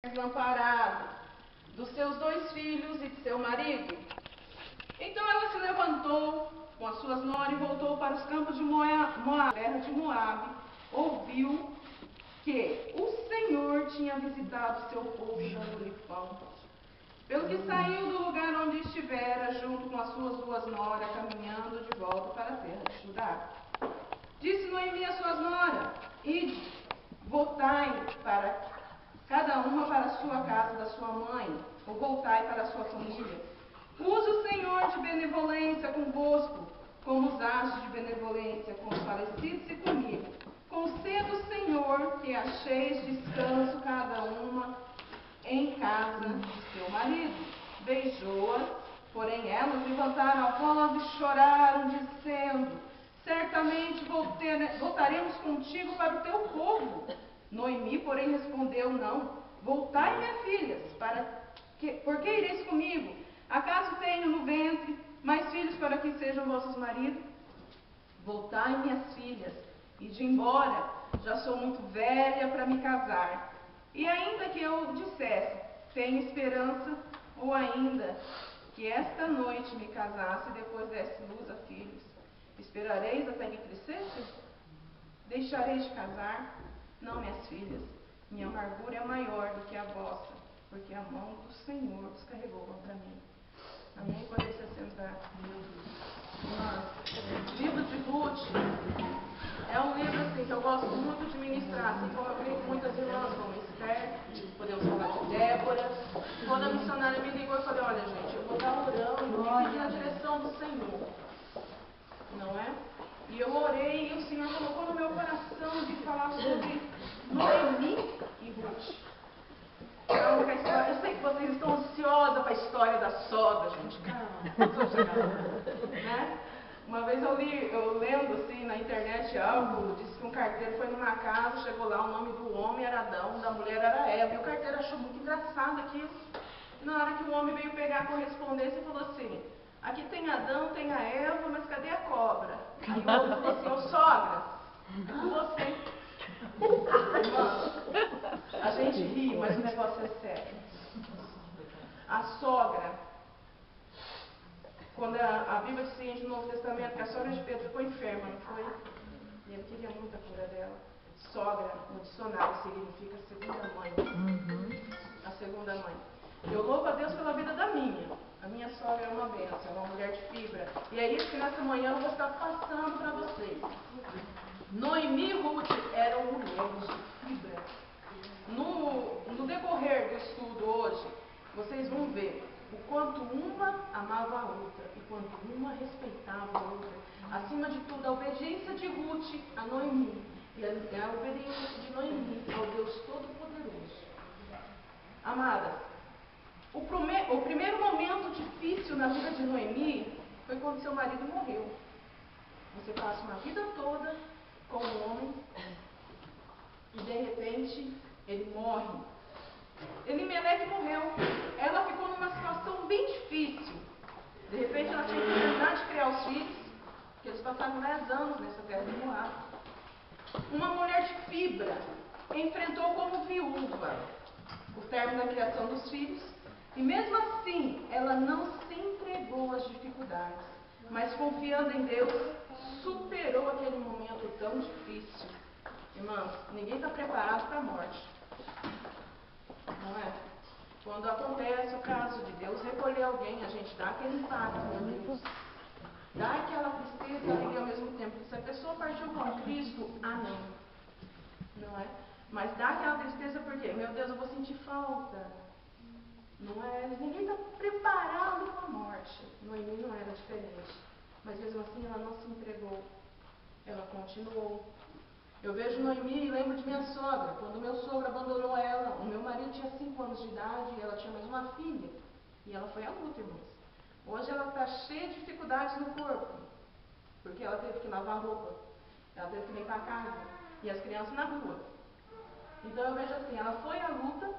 desamparado dos seus 2 filhos e de seu marido. Então ela se levantou com as suas noras e voltou para os campos de Moabe, terra de Moabe. Ouviu que o Senhor tinha visitado seu povo dando-lhe pão. Pelo que saiu do lugar onde estivera, junto com as suas 2 noras, caminhando de volta para a terra de Judá. Disse Noemi às suas noras: ide, voltai para cada uma para a sua casa da sua mãe, ou voltai para a sua família. Use o Senhor de benevolência convosco, como usaste de benevolência com os falecidos e comigo. Conceda o Senhor que acheis descanso cada uma em casa de seu marido. Beijou-as, porém elas levantaram a voz e choraram, dizendo: certamente voltaremos contigo para o teu povo. Noemi, porém, respondeu: não, voltai, minhas filhas, por que ireis comigo? Acaso tenho no ventre mais filhos para que sejam vossos maridos? Voltai, minhas filhas, e de embora, já sou muito velha para me casar. E ainda que eu dissesse: tenho esperança, ou ainda que esta noite me casasse e depois desse luz a filhos, esperareis até que crescesse? Deixareis de casar? Não, minhas filhas, minha amargura é maior do que a vossa, porque a mão do Senhor os carregou contra mim. Amém? Podem se assentar. O livro de Ruth é um livro assim, que eu gosto muito de ministrar, assim como eu creio que muitas irmãs, como Esther, podemos falar de Débora. Quando a missionária me ligou, eu falei: olha, gente, eu vou estar orando e pedir a direção do Senhor. Não é? E eu orei e o Senhor colocou no meu coração de falar sobre Noemi e Ruth. Calma, eu sei que vocês estão ansiosas para a história da sogra, gente. Calma, né? Uma vez eu lendo assim na internet algo, disse que um carteiro foi numa casa, chegou lá, o nome do homem era Adão, da mulher era Eva, e o carteiro achou muito engraçado aquilo. E na hora que o homem veio pegar a correspondência, ele falou assim: aqui tem Adão, tem a Eva, mas cadê a cobra? Aí o outro falou assim: ô sogra, é com você. Irmã, a gente ri, mas o negócio é sério. A sogra, quando a Bíblia diz no Novo Testamento que a sogra de Pedro ficou enferma, não foi? E ele queria muito a cura dela. Sogra, no dicionário, significa segunda mãe. A segunda mãe. Eu louvo a Deus pela vida da minha. A minha sogra é uma bênção, é uma mulher de fibra. E é isso que nessa manhã eu vou estar passando para vocês. Noemi e Ruth eram mulheres de fibra. No decorrer do estudo hoje, vocês vão ver o quanto uma amava a outra e quanto uma respeitava a outra. Acima de tudo, a obediência de Ruth a Noemi e a obediência de Noemi ao Deus Todo-Poderoso. Amadas, o primeiro momento difícil na vida de Noemi foi quando seu marido morreu. Você passa uma vida toda com um homem e de repente ele morre. Elimeleque morreu. Ela ficou numa situação bem difícil. De repente ela tinha que terminar de criar os filhos, porque eles passaram 10 anos nessa terra de Moab. Uma mulher de fibra enfrentou como viúva o término da criação dos filhos, e mesmo assim ela não se entregou às dificuldades, mas confiando em Deus, superou aquele momento tão difícil. Irmãos, ninguém está preparado para a morte. Não é? Quando acontece o caso de Deus recolher alguém, a gente dá aquele impacto, meu Deus. Dá aquela tristeza e alegria ao mesmo tempo. Se a pessoa partiu com Cristo, amém. Não é? Mas dá aquela tristeza porque, meu Deus, eu vou sentir falta. Não é? Ninguém está preparado para a morte. Noemi não era diferente. Mas mesmo assim ela não se entregou. Ela continuou. Eu vejo Noemi e lembro de minha sogra. Quando meu sogro abandonou ela, o meu marido tinha 5 anos de idade e ela tinha mais uma filha. E ela foi à luta, irmãos. Hoje ela está cheia de dificuldades no corpo, porque ela teve que lavar roupa, ela teve que limpar a casa e as crianças na rua. Então eu vejo assim, ela foi à luta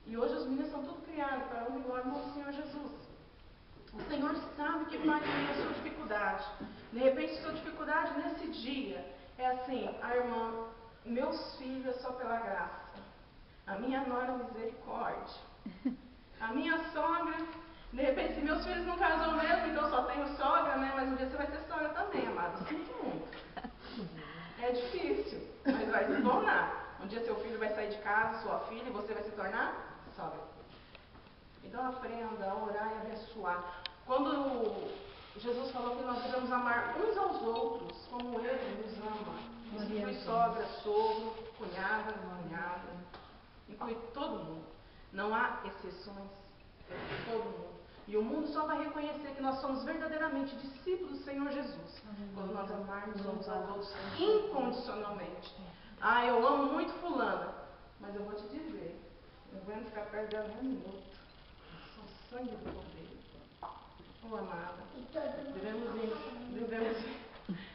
e hoje os meninos são tudo criados para a honra e glória do Senhor Jesus. O Senhor sabe que vai vir a sua dificuldade. De repente, sua dificuldade nesse dia é assim: a irmã, meus filhos é só pela graça. A minha nora, misericórdia. A minha sogra, de repente, se meus filhos não casam mesmo, então só tenho sogra, né? Mas um dia você vai ter sogra também, amado. Sinto muito. É difícil, mas vai se tornar. Um dia seu filho vai sair de casa, sua filha, e você vai se tornar sogra. Então aprenda a orar e abençoar. Quando Jesus falou que nós devemos amar uns aos outros, como Ele nos ama. Isso inclui sogra, sogro, cunhada, inclui todo mundo. Não há exceções, é todo mundo. E o mundo só vai reconhecer que nós somos verdadeiramente discípulos do Senhor Jesus quando nós amarmos uns aos outros incondicionalmente. Ah, eu amo muito fulana, mas eu vou te dizer, não vou ficar perto dela nem um minuto. Só sangue do cordeiro. Oh, amada,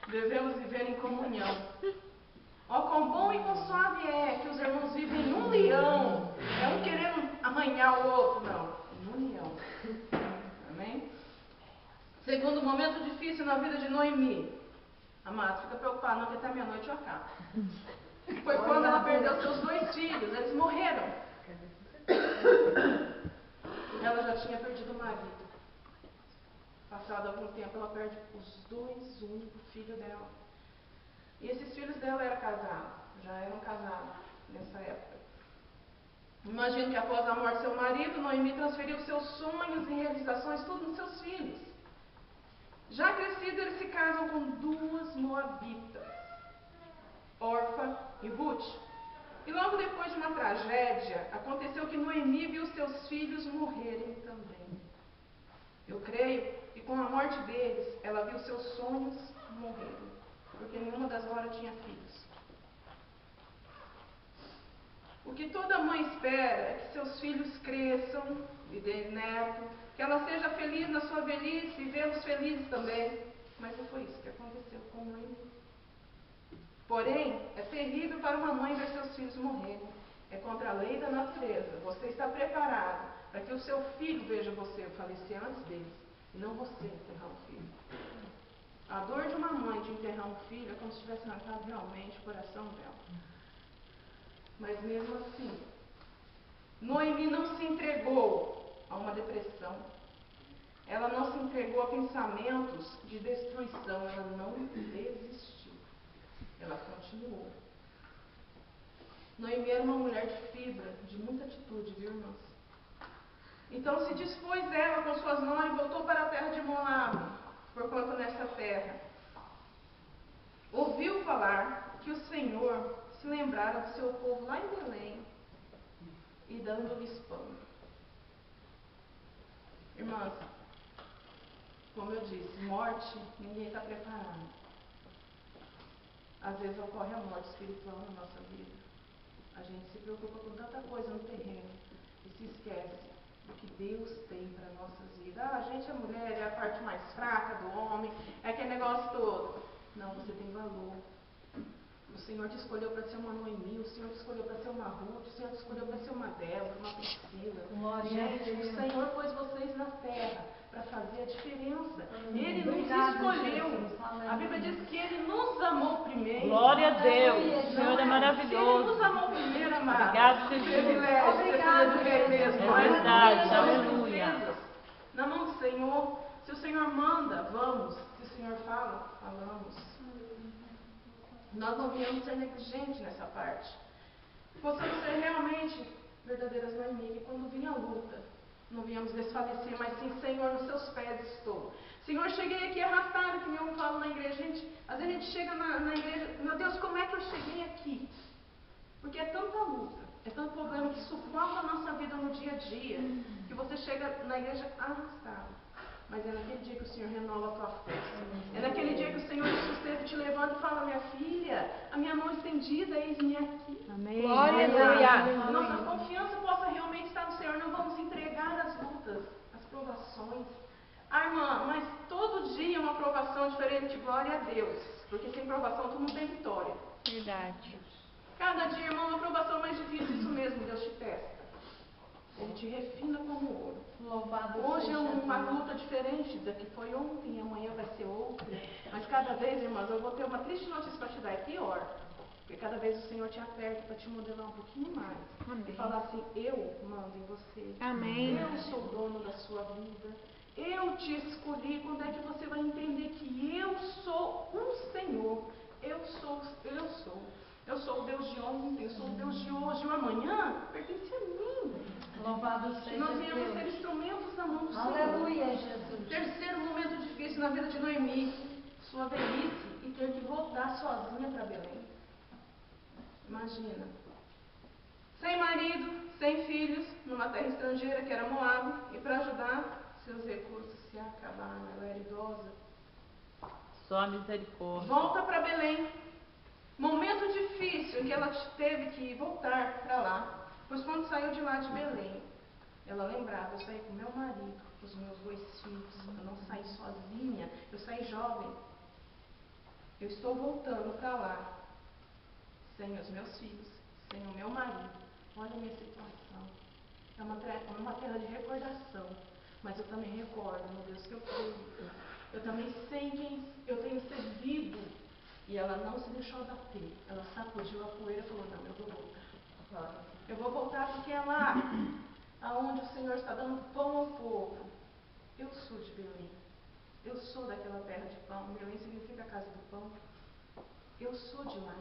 devemos viver em comunhão. Ó, quão bom e quão suave é que os irmãos vivem em união. É um querendo arranhar o outro, não. Em união. Amém? Segundo momento difícil na vida de Noemi. Amado, fica preocupado não, que até meia-noite eu acabo. Foi quando ela perdeu seus 2 filhos. Eles morreram. Ela já tinha perdido o marido. Passado algum tempo, ela perde os 2 únicos filhos dela. E esses filhos dela já eram casados nessa época. Imagino que após a morte do seu marido, Noemi transferiu seus sonhos e realizações tudo nos seus filhos. Já crescidos, eles se casam com 2 moabitas, Orfa e Ruth. E logo depois de uma tragédia, aconteceu que Noemi viu seus filhos morrerem também. Eu creio que com a morte deles, ela viu seus sonhos morrerem, porque nenhuma das noras tinha filhos. O que toda mãe espera é que seus filhos cresçam e dêem neto, que ela seja feliz na sua velhice e vê-los felizes também. Mas não foi isso que aconteceu com Noemi. Porém, é terrível para uma mãe ver seus filhos morrerem. É contra a lei da natureza. Você está preparado para que o seu filho veja você falecer antes deles, e não você enterrar um filho. A dor de uma mãe de enterrar um filho é como se tivesse arrancado realmente o coração dela. Mas mesmo assim, Noemi não se entregou a uma depressão. Ela não se entregou a pensamentos de destruição. Ela não desistiu. Ela continuou. Noemi era uma mulher de fibra, de muita atitude, viu, irmãs? Então se dispôs ela com suas mãos e voltou para a terra de Moabe, porquanto nessa terra ouviu falar que o Senhor se lembrara do seu povo lá em Belém e dando-lhes pão. Irmãs, como eu disse, morte, ninguém está preparado. Às vezes ocorre a morte espiritual na nossa vida. A gente se preocupa com tanta coisa no terreno e se esquece do que Deus tem para nossas vidas. Ah, a gente é mulher, é a parte mais fraca do homem, é aquele negócio todo. Não, você tem valor. O Senhor te escolheu para ser uma Noemi, o Senhor te escolheu para ser uma Ruth, o Senhor te escolheu para ser uma Débora, uma Priscila. Gente, o Senhor pôs vocês na terra para fazer a diferença. Ele nos escolheu. A Bíblia diz que Ele nos amou primeiro. Glória a Deus, o Senhor é maravilhoso. Ele nos amou primeiro, amado. Obrigado, Jesus. Privilégio de ser filha do Rei mesmo. É verdade, aleluia. Na mão do Senhor, se o Senhor manda, vamos. Se o Senhor fala, falamos. Nós não viemos ser negligentes nessa parte. Possamos ser realmente verdadeiras Noemi, que quando vinha a luta, não viemos desfalecer, mas sim, Senhor, nos seus pés estou. Senhor, cheguei aqui arrastado, que nem eu falo na igreja. Às vezes a gente chega na igreja, meu Deus, como é que eu cheguei aqui? Porque é tanta luta, é tanto problema que sufoca a nossa vida no dia a dia, que você chega na igreja arrastado. Mas é naquele dia que o Senhor renova a tua força. É naquele dia que o Senhor te sustenta e te levanta e fala: minha filha, a minha mão estendida, eis-me aqui. Amém. Glória a Deus. Aleluia. Nossa confiança possa realmente estar no Senhor. Não vamos entregar as lutas, as provações. Ah, irmã, mas todo dia é uma provação diferente. Glória a Deus. Porque sem provação tu não tem vitória. Verdade. Cada dia, irmão, uma provação mais difícil. Isso mesmo, Deus te testa. Ele te refina como ouro. Louvado Hoje seja é uma Deus. luta diferente da que foi ontem, amanhã vai ser outra. Mas cada vez, irmãs, eu vou ter uma triste notícia para te dar, é pior. Porque cada vez o Senhor te aperta para te modelar um pouquinho mais. Amém. E falar assim, eu mando em você. Amém. Eu sou dono da sua vida. Eu te escolhi. Quando é que você vai entender que eu sou o Senhor? Eu sou. Eu sou o Deus de ontem, eu sou o Deus de hoje. O amanhã pertence a mim. Louvado Que seja nós venhamos ser Deus. instrumentos na mão do Senhor. Aleluia, Jesus. Terceiro momento difícil na vida de Noemi, sua velhice e ter que voltar sozinha para Belém. Imagina. Sem marido, sem filhos, numa terra estrangeira que era Moabe, e para ajudar, seus recursos se acabaram. Ela era idosa. Só a misericórdia. Volta para Belém. Momento difícil em que ela teve que voltar para lá. Pois quando saiu de lá de Belém, ela lembrava, eu saí com meu marido, com os meus 2 filhos, eu não saí sozinha, eu saí jovem. Eu estou voltando para lá, sem os meus filhos, sem o meu marido. Olha a minha situação. É uma terra de recordação, mas eu também recordo no Deus que eu creio. Eu também sei quem eu tenho servido. E ela não se deixou abater. Ela sacudiu a poeira e falou, não, eu vou voltar. Eu vou voltar porque é lá aonde o Senhor está dando pão ao povo. Eu sou de Belém. Eu sou daquela terra de pão. Belém significa a casa do pão. Eu sou de lá.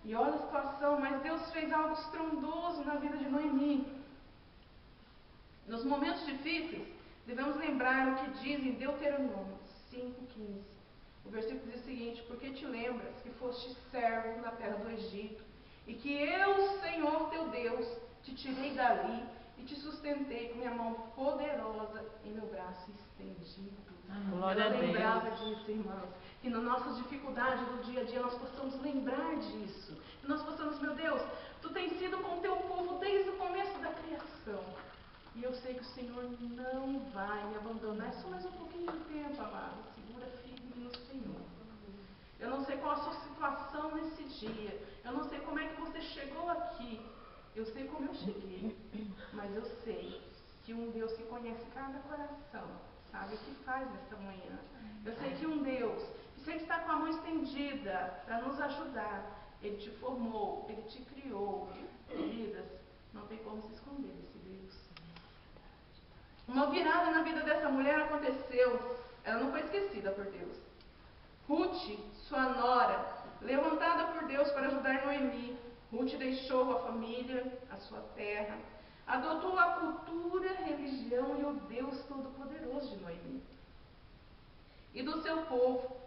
E olha a situação, mas Deus fez algo estrondoso na vida de Noemi. Nos momentos difíceis, devemos lembrar o que diz em Deuteronômio 5,15. O versículo diz o seguinte, porque te lembras que foste servo na terra do Egito, e que eu, Senhor teu Deus, te tirei dali e te sustentei com minha mão poderosa e meu braço estendido. Glória a Ela Deus. lembrava disso, irmãos. Que nas nossas dificuldades do dia a dia nós possamos lembrar disso. Que nós possamos, meu Deus, tu tens sido com o teu povo desde o começo da criação. E eu sei que o Senhor não vai me abandonar. É só mais um pouquinho de tempo, amado. Segura firme no Senhor. Eu não sei qual a sua situação nesse dia. Eu não sei como é que você chegou aqui. Eu sei como eu cheguei. Mas eu sei que um Deus que conhece cada coração sabe o que faz nesta manhã. Eu sei que um Deus que sempre está com a mão estendida para nos ajudar. Ele te formou, Ele te criou. Queridas, não tem como se esconder desse Deus. Uma virada na vida dessa mulher aconteceu. Ela não foi esquecida por Deus. Ruth, sua nora, levantada por Deus para ajudar Noemi. Ruth deixou a família, a sua terra, adotou a cultura, a religião e o Deus Todo-Poderoso de Noemi e do seu povo.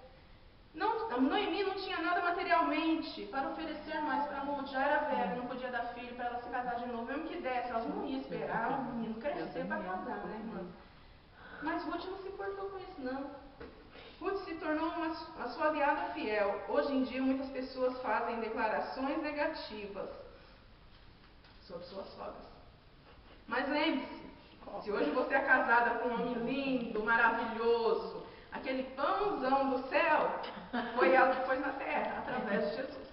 Noemi não tinha nada materialmente para oferecer mais para Ruth. Já era velha, não podia dar filho para ela se casar de novo. Mesmo que desse, elas não iam esperar o menino crescer para casar, né, irmã? Mas Ruth não se importou com isso, não. Ruth se tornou a sua aliada fiel. Hoje em dia, muitas pessoas fazem declarações negativas sobre suas sogras. Mas lembre-se, se hoje você é casada com um homem lindo, maravilhoso, aquele pãozão do céu, foi ela que pôs na terra, através de Jesus.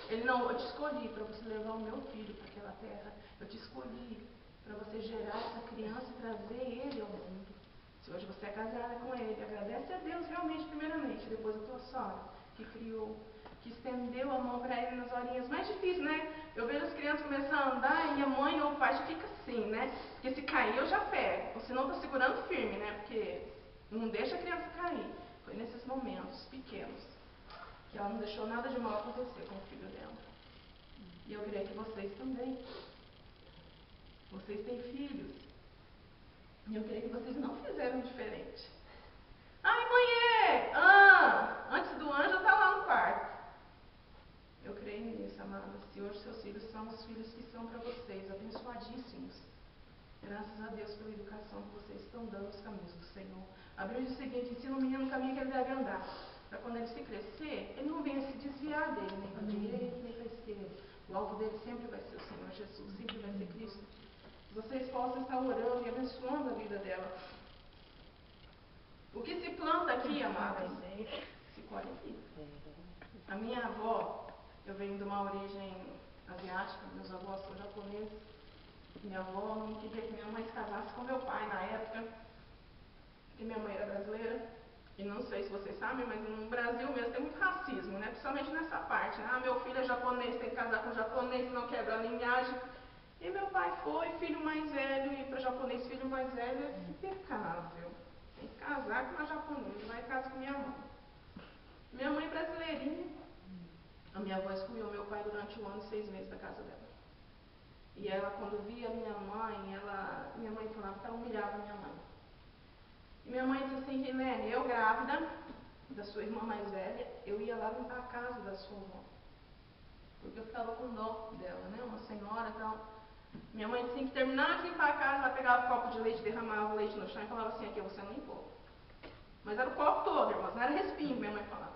Ele não, eu te escolhi para você levar o meu filho para aquela terra. Eu te escolhi para você gerar essa criança e trazer ele ao mundo. Se hoje você é casada com ele, agradece a Deus realmente, primeiramente, depois a tua sogra, que criou, que estendeu a mão para ele nas horinhas mais difíceis, né? Eu vejo as crianças começando a andar e a mãe ou o pai já fica assim, né? Porque se cair eu já pego, ou se não tá segurando firme, né? Porque não deixa a criança cair. Foi nesses momentos pequenos que ela não deixou nada de mal acontecer com o filho dela. E eu creio que vocês também. Vocês têm filhos. E eu creio que vocês não fizeram diferente. Ai, mãe, antes do anjo está lá no quarto. Eu creio nisso, amadas. Se hoje seus filhos são os filhos que são para vocês, abençoadíssimos. Graças a Deus pela educação que vocês estão dando aos caminhos do Senhor. A Bíblia diz o seguinte, ensina o menino o caminho que ele deve andar. Para quando ele se crescer, ele não venha se desviar dele, nem para a direita, nem para a esquerda. O alvo dele sempre vai ser o Senhor Jesus, sempre vai ser Cristo. Vocês possam estar orando e abençoando a vida dela. O que se planta aqui, amadas, se colhe aqui. A minha avó, eu venho de uma origem asiática, meus avós são japoneses. Minha avó não queria que minha mãe se casasse com meu pai na época, porque minha mãe era brasileira. E não sei se vocês sabem, mas no Brasil mesmo tem muito racismo, né? Principalmente nessa parte, né? Ah, meu filho é japonês, tem que casar com japonês, não quebra a linhagem. E meu pai foi, filho mais velho, e para japonês, filho mais velho é impecável. Tem que casar com uma japonesa, vai casar com minha mãe. Minha mãe brasileirinha, a minha avó excluiu meu pai durante 1 ano e 6 meses da casa dela. E ela, quando via minha mãe, minha mãe falava que ela humilhava minha mãe. E minha mãe disse assim, Rilene, eu grávida da sua irmã mais velha, eu ia lá limpar a casa da sua avó. Porque eu ficava com dó dela, né? Uma senhora e tal. Minha mãe disse que terminava de limpar a casa, ela pegava o copo de leite, derramava o leite no chão e falava assim, aqui você não limpou. Mas era o copo todo, irmãs, não era respingo, minha mãe falava.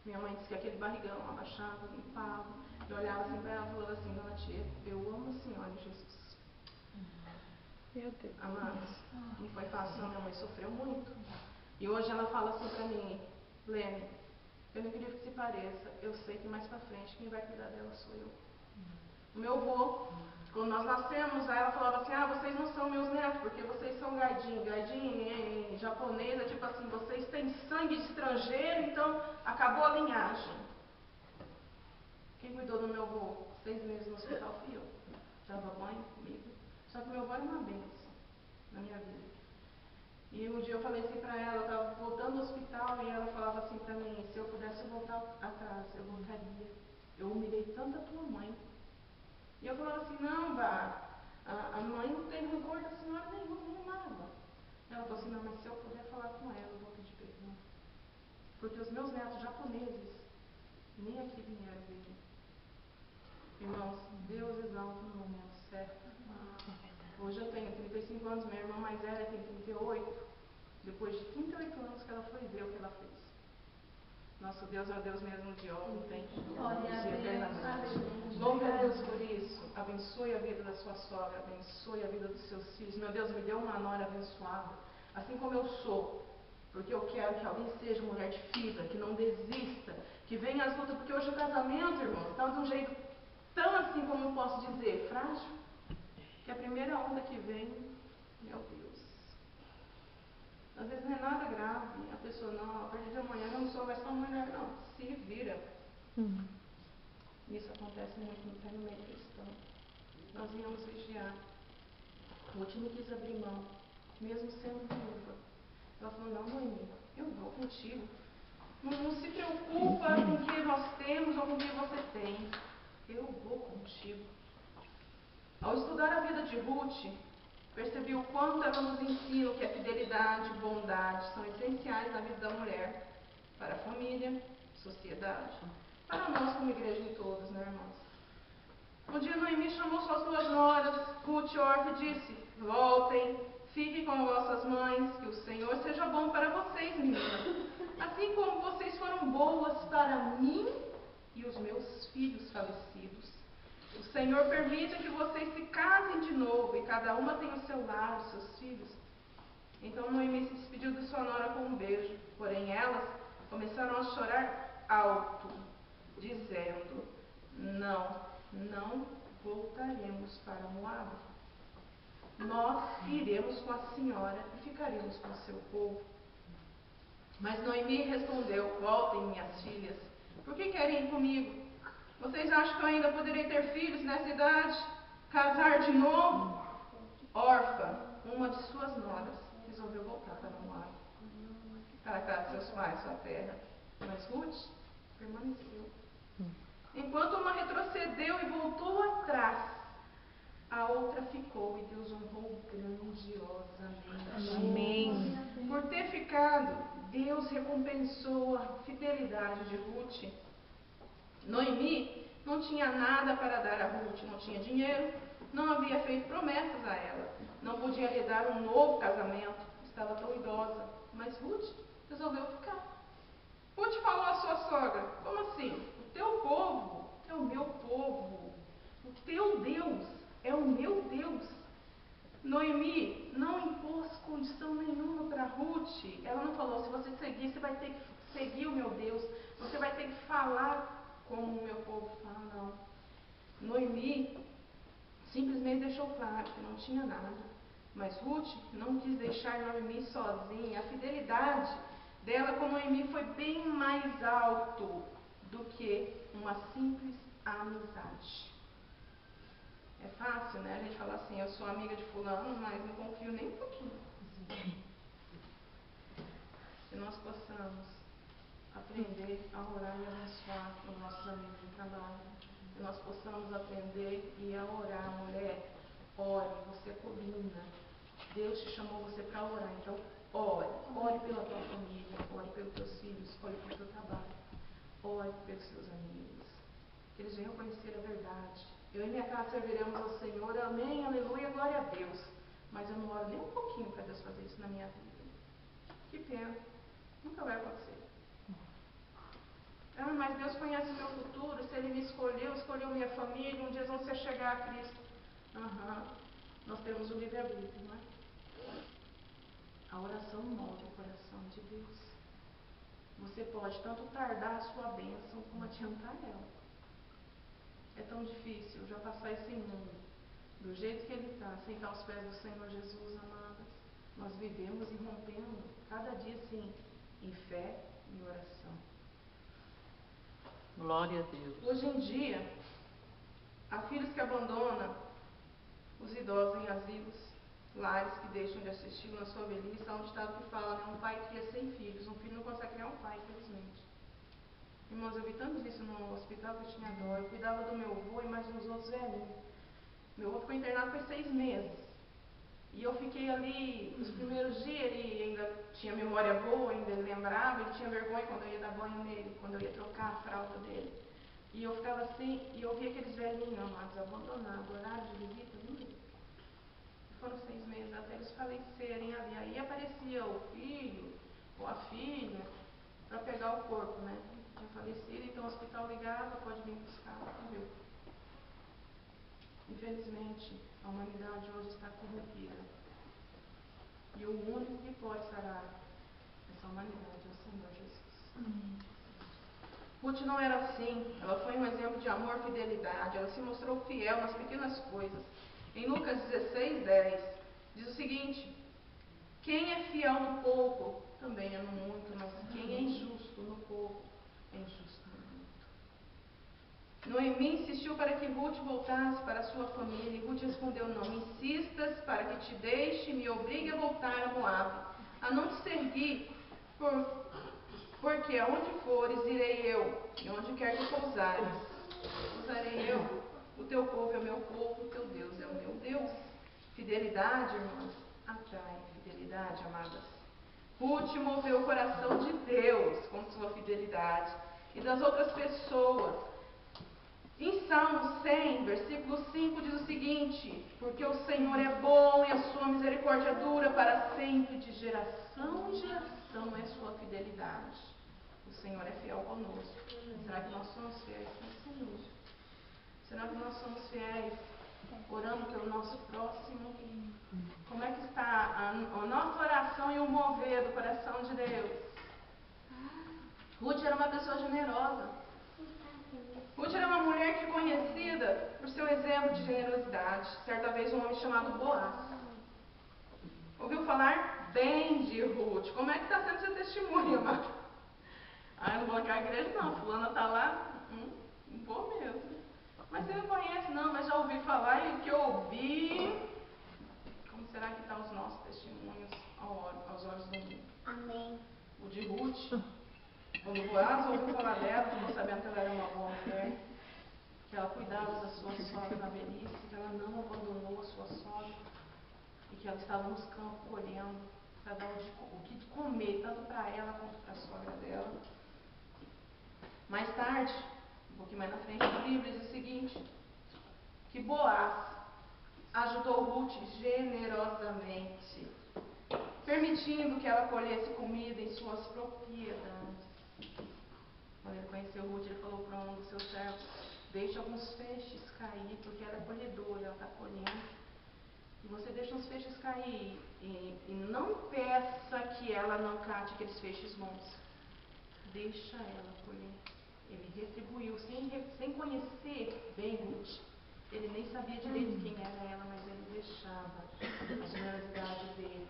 Minha mãe disse que aquele barrigão abaixava, limpava, e olhava assim para ela e falava assim, dona tia, eu amo a senhora Jesus. Meu Deus. Amados, não foi fácil não, minha mãe sofreu muito. E hoje ela fala assim para mim, Lene, eu não queria que se pareça, eu sei que mais para frente quem vai cuidar dela sou eu. O meu avô, quando nós nascemos, aí ela falava assim, vocês não são meus netos, porque vocês são gaidin. Gaidin em japonês é tipo assim, vocês têm sangue de estrangeiro, então acabou a linhagem. Quem cuidou do meu avô 6 meses no hospital fui eu. Dava banho comigo. Só que meu avô era uma bênção na minha vida. E um dia eu falei assim pra ela, eu estava voltando do hospital e ela falava assim pra mim, se eu pudesse voltar atrás, eu voltaria. Eu humilhei tanto a tua mãe. E eu falava assim, não, Vá, a mãe não tem rancor da senhora nenhum, nem nada. Ela falou assim, não, mas se eu puder falar com ela, eu vou pedir perdão. Porque os meus netos japoneses nem aqui vieram ver. Irmãos, Deus exalta no momento certo. Hoje eu tenho 35 anos, minha irmã mais velha tem 38. Depois de 38 anos que ela foi ver o que ela fez. Nosso Deus é o Deus mesmo de ontem, hoje e eternamente. Louve a Deus por isso. Abençoe a vida da sua sogra, abençoe a vida dos seus filhos. Meu Deus, me deu uma nora abençoada, assim como eu sou. Porque eu quero que alguém seja mulher de fibra, que não desista, que venha às lutas. Porque hoje o casamento, irmãos, está de um jeito tão assim, como eu posso dizer, frágil, que a primeira onda que vem, meu Deus. Às vezes não é nada grave. A pessoa, não, a partir de amanhã eu não sou mais tão mulher, não. Se vira. Isso acontece muito no meio cristão. Nós íamos vigiar. Ruth não quis abrir mão, mesmo sendo viúva. Ela falou, não, mãe, eu vou contigo. Não se preocupa com o que nós temos ou com o que você tem. Eu vou contigo. Ao estudar a vida de Ruth, percebi o quanto ela nos ensina que a fidelidade e bondade são essenciais na vida da mulher, para a família, sociedade, para nós como igreja de todos, né, irmãos? Um dia Noemi chamou suas 2 noras, Ruth e Orfa, e disse, voltem, fiquem com vossas mães, que o Senhor seja bom para vocês, meninas, assim como vocês foram boas para mim e os meus filhos falecidos. O Senhor permita que vocês se casem de novo e cada uma tenha o seu lar, os seus filhos. Então Noemi se despediu de sua nora com um beijo, porém elas começaram a chorar alto, dizendo, não voltaremos para Moabe. Nós iremos com a senhora e ficaremos com o seu povo. Mas Noemi respondeu, voltem, minhas filhas, por que querem ir comigo? Vocês acham que eu ainda poderei ter filhos nessa idade? Casar de novo? Orfa, uma de suas noras, resolveu voltar para Moabe, para a casa de seus pais, sua terra. Mas Ruth permaneceu. Enquanto uma retrocedeu e voltou atrás, a outra ficou e Deus honrou grandiosamente. Amém. Por ter ficado, Deus recompensou a fidelidade de Ruth. Noemi não tinha nada para dar a Ruth, não tinha dinheiro, não havia feito promessas a ela, não podia lhe dar um novo casamento, estava tão idosa, mas Ruth resolveu ficar. Ruth falou à sua sogra, como assim? O teu povo é o meu povo, o teu Deus é o meu Deus. Noemi não impôs condição nenhuma para Ruth, ela não falou, se você seguir, você vai ter que seguir o meu Deus, você vai ter que falar como o meu povo fala, não. Noemi simplesmente deixou claro que não tinha nada. Mas Ruth não quis deixar Noemi sozinha. A fidelidade dela com Noemi foi bem mais alto do que uma simples amizade. É fácil, né? A gente falar assim, eu sou amiga de fulano, mas não confio nem um pouquinho. Que nós possamos aprender a orar e abençoar os nossos amigos de trabalho. Que nós possamos aprender e a orar, mulher. Ore, você é coluna. Deus te chamou você para orar, então ore. Ore pela tua família, ore pelos teus filhos, ore pelo teu trabalho, ore pelos seus amigos. Que eles venham conhecer a verdade. Eu e minha casa serviremos ao Senhor, amém, aleluia, glória a Deus. Mas eu não oro nem um pouquinho para Deus fazer isso na minha vida. Que pena, nunca vai acontecer. Ah, mas Deus conhece o meu futuro, se Ele me escolheu, escolheu minha família, um dia vão se chegar a Cristo. Nós temos o livre-arbítrio, não é? A oração move o coração de Deus. Você pode tanto tardar a sua bênção como adiantar ela. É tão difícil já passar esse mundo do jeito que ele está, sentar aos pés do Senhor Jesus, amadas. Nós vivemos e rompendo cada dia assim, em fé e oração. Glória a Deus. Hoje em dia, há filhos que abandonam os idosos em asilos, lares que deixam de assistir na sua velhice. Há um ditado que fala, né? Um pai cria 100 filhos, um filho não consegue criar um pai, infelizmente. Irmãos, eu vi tanto isso no hospital que eu tinha dó. Eu cuidava do meu avô e mais uns outros velhinhos. Meu avô ficou internado por 6 meses. E eu fiquei ali, os primeiros dias, ele ainda tinha memória boa, ainda ele lembrava, ele tinha vergonha quando eu ia dar banho nele, quando eu ia trocar a fralda dele. E eu ficava assim, e eu via aqueles velhinhos amados, abandonados, horário de visita, ninguém. Foram 6 meses até eles falecerem ali. Aí aparecia o filho ou a filha para pegar o corpo, né? Tinha falecido, então o hospital ligava, pode vir buscar, morreu. Infelizmente, a humanidade hoje está corrompida. E o único que pode sarar essa humanidade é o Senhor Jesus. Ruth não era assim. Ela foi um exemplo de amor e fidelidade. Ela se mostrou fiel nas pequenas coisas. Em Lucas 16:10, diz o seguinte: quem é fiel no pouco, também é no muito, mas quem é injusto no pouco, é injusto no muito. Noemi insistiu para que Ruth voltasse para a sua família, e Ruth respondeu: não insistas para que te deixe e me obrigue a voltar a Moabe, a não te seguir, porque aonde fores, irei eu, e onde quer que pousares, pousarei eu. O teu povo é o meu povo, o teu Deus é o meu Deus. Fidelidade, irmãs, atrai fidelidade, amadas. Ruth moveu o coração de Deus com sua fidelidade e das outras pessoas. Em Salmo 100, versículo 5, diz o seguinte: porque o Senhor é bom e a sua misericórdia dura para sempre, de geração em geração é sua fidelidade. O Senhor é fiel conosco. Será que nós somos fiéis com o Senhor? Será que nós somos fiéis orando pelo nosso próximo? Como é que está a nossa oração e o mover do coração de Deus? Ruth era uma pessoa generosa. Ruth era uma mulher que conhecida por seu exemplo de generosidade. Certa vez um homem chamado Boaz ouviu falar bem de Ruth. Como é que está sendo seu testemunho, amado? Ah, eu não vou aqui à igreja não, fulana está lá, não vou mesmo. Mas você não conhece não, mas já ouvi falar e o que eu ouvi. Como será que estão os nossos testemunhos aos olhos do mundo? Amém. O de Ruth, quando Boaz ouviu falar dela, ficou sabendo que ela era uma boa mulher, que ela cuidava da sua sogra na velhice, que ela não abandonou a sua sogra, e que ela estava nos campos colhendo para dar o que comer, tanto para ela quanto para a sogra dela. Mais tarde, um pouquinho mais na frente do livro, diz o seguinte: que Boaz ajudou Ruth generosamente, permitindo que ela colhesse comida em suas propriedades. Quando ele conheceu Ruth, ele falou para um dos seus servos: deixe alguns feixes cair, porque ela é colhedora, ela está colhendo. E você deixa os feixes cair e não peça que ela não cate aqueles feixes bons. Deixa ela colher. Ele retribuiu, sem conhecer bem Ruth. Ele nem sabia direito quem era ela, mas ele deixava a generosidade dele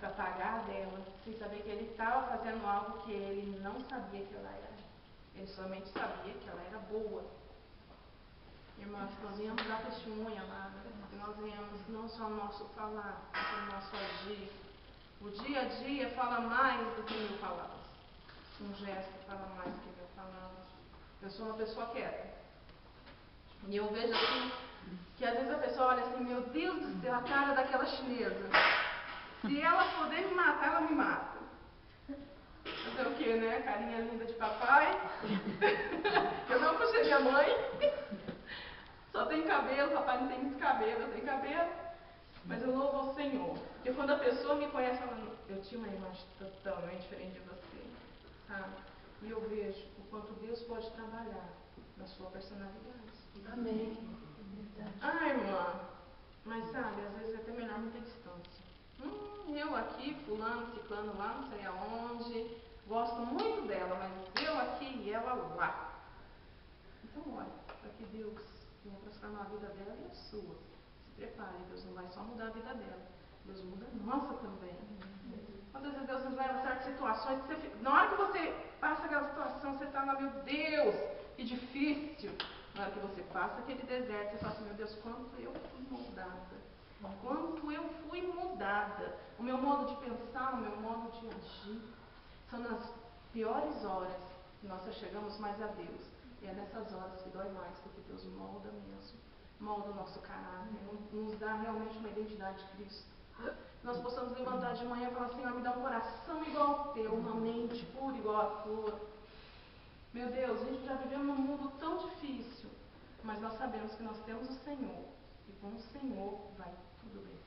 para pagar dela, sem saber que ele estava fazendo algo que ele não sabia que ela era. Ele somente sabia que ela era boa. Irmãos, nós viemos dar testemunha, amada. Nós viemos não só no nosso falar, mas no nosso agir. O dia a dia fala mais do que 1000 palavras. Um gesto fala mais do que 1000 palavras. Eu sou uma pessoa quieta. E eu vejo assim, que às vezes a pessoa olha assim, meu Deus do céu, a cara daquela chinesa. Se ela poder me matar, ela me mata. Fazer o que, né? Carinha linda de papai. Eu não puxei minha mãe. Só tem cabelo, papai não tem muito cabelo, eu tenho cabelo. Mas eu louvo ao Senhor. Porque quando a pessoa me conhece, ela, eu tinha uma imagem totalmente diferente de você. Sabe? E eu vejo o quanto Deus pode trabalhar na sua personalidade. Amém. Ah, irmã, mas sabe, às vezes é até melhor muita distância. Eu aqui, fulano, ciclano lá, não sei aonde, gosto muito dela, mas eu aqui e ela lá. Então, olha, para que Deus venha transformar a vida dela e a sua. Se prepare, Deus não vai só mudar a vida dela, Deus muda a nossa também. Quantas vezes Deus nos leva a certas situações, na hora que você passa aquela situação, você está lá, meu Deus, que difícil. Na hora que você passa aquele deserto, você fala assim, meu Deus, quanto eu fui moldada. Quanto eu fui mudada. O meu modo de pensar, o meu modo de agir. São nas piores horas que nós chegamos mais a Deus. E é nessas horas que dói mais, porque Deus molda mesmo. Molda o nosso caráter. Nos dá realmente uma identidade de Cristo. Nós possamos levantar de manhã e falar, Senhor, me dá um coração igual ao teu, uma mente pura igual à tua. Meu Deus, a gente já vivemos num mundo tão difícil, mas nós sabemos que nós temos o Senhor, e com o Senhor vai tudo bem.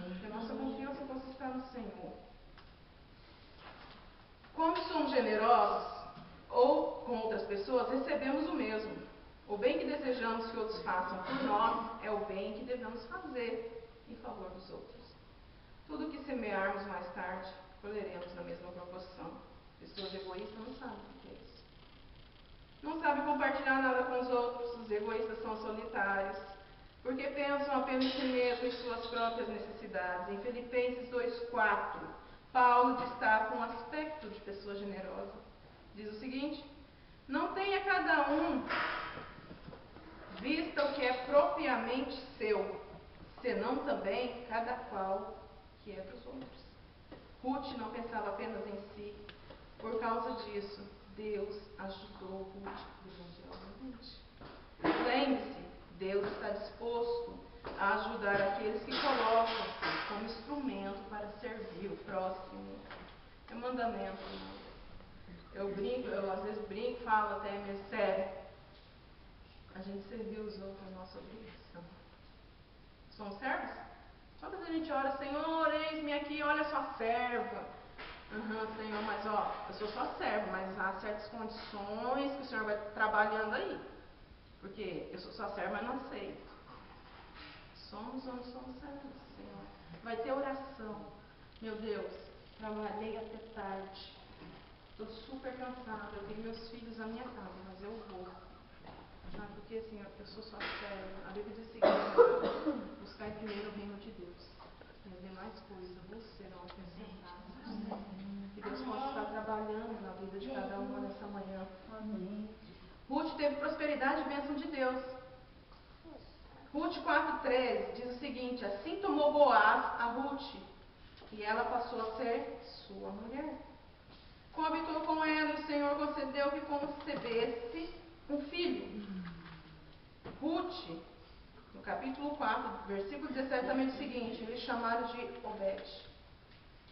Porque a nossa confiança possa estar no Senhor. Quando somos generosos, ou com outras pessoas, recebemos o mesmo. O bem que desejamos que outros façam por nós, é o bem que devemos fazer em favor dos outros. Tudo que semearmos mais tarde, colheremos na mesma proporção. Pessoas egoístas não sabem o que é isso. Não sabem compartilhar nada com os outros. Os egoístas são solitários, porque pensam apenas em si mesmos e suas próprias necessidades. Em Filipenses 2,4, Paulo destaca um aspecto de pessoa generosa. Diz o seguinte: não tenha cada um vista o que é propriamente seu, senão também cada qual que é dos outros. Ruth não pensava apenas em si. Por causa disso, Deus ajudou Ruth grandiosamente. Lembre-se, Deus está disposto a ajudar aqueles que colocam-se como instrumento para servir o próximo. É um mandamento, irmão. Eu às vezes brinco, falo até, mas sério. A gente servir os outros é a nossa obrigação. Somos servos? Quantas vezes a gente ora, Senhor, eis-me aqui, olha só serva. Senhor, mas eu sou só servo, mas há certas condições que o Senhor vai trabalhando aí. Porque eu sou só servo, mas não aceito. Somos onde somos servos, Senhor. Vai ter oração. Meu Deus, trabalhei até tarde. Estou super cansada. Eu tenho meus filhos na minha casa, mas eu vou. Porque assim, eu sou só serva. A Bíblia diz o seguinte: buscar primeiro o reino de Deus. E as demais coisas vos serão acrescentadas. Que Deus possa estar trabalhando na vida de cada uma nessa manhã. Amém. Ruth teve prosperidade e bênção de Deus. Ruth 4,13 diz o seguinte: assim tomou Boaz a Ruth, e ela passou a ser sua mulher. Coabitou com ela, e o Senhor concedeu que concebesse um filho. Ruth, no capítulo 4, versículo 17, também diz o seguinte: eles chamaram de Obed.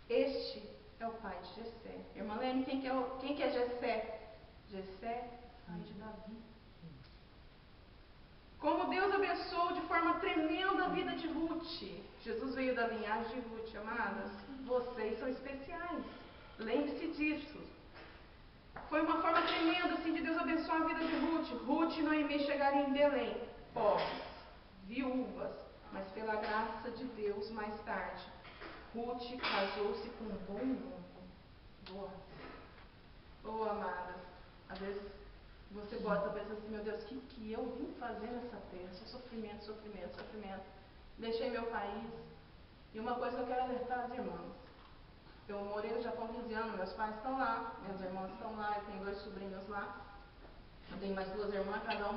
Este é o pai de Jessé. Irmã Lene, quem que é Jessé? Jessé, pai de Davi. Como Deus abençoou de forma tremenda a vida de Ruth. Jesus veio da linhagem de Ruth, amadas. Vocês são especiais. Lembre-se disso. Foi uma forma tremenda assim de Deus abençoar a vida de Ruth. Ruth e Noemi chegaram em Belém, pobres, viúvas, mas pela graça de Deus, mais tarde, Ruth casou-se com um bom homem. Boa. Amadas, às vezes você bota pensando assim, meu Deus, o que eu vim fazer nessa terra? Só sofrimento. Deixei meu país. E uma coisa que eu quero alertar as irmãs: Eu morei no Japão 15 anos, meus pais estão lá, minhas irmãs estão lá, eu tenho 2 sobrinhos lá. Eu tenho mais 2 irmãs, cada uma